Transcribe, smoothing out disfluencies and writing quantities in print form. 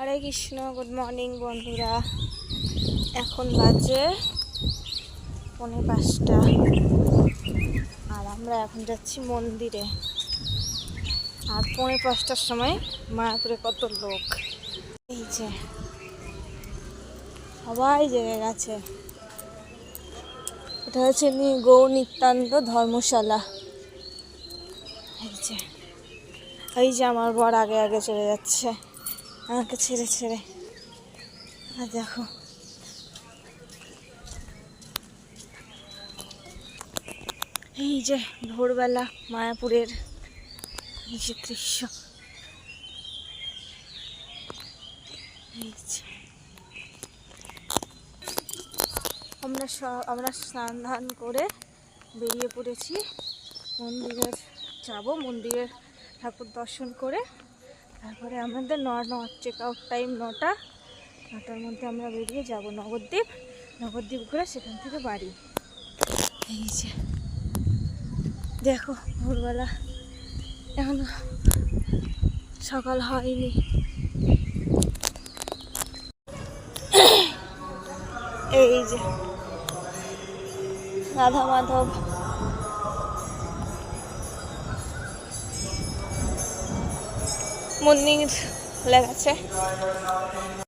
হরে Krishna, good morning বন্ধুরা। এখন বাজে 5:45 আর আমরা এখন যাচ্ছি মন্দিরে। আর 5:45টার সময় মায়াপুরে কত লোক, এই যে সবাই জেগে গেছে। এটা হচ্ছে গৌর নিত্যানন্দ ধর্মশালা। এই যে আমার বর আগে আগে চলে যাচ্ছে আমাকে ছেড়ে ছেড়ে। আর দেখো এই যে ভোরবেলা মায়াপুরের এই যে দৃশ্য। এই যে আমরা স্নান ধান করে বেরিয়ে পড়েছি। মন্দিরের যাবো, মন্দিরের ঠাকুর দর্শন করে তারপরে আমাদের চেক আউট টাইম 9টার মধ্যে আমরা বেরিয়ে যাব নবদ্বীপ ঘুরে সেখান থেকে বাড়ি। এই যে দেখো ভোরবেলা, এখনো সকাল হয়নি। এই যে রাধা মাধব মন্দির লেগেছে।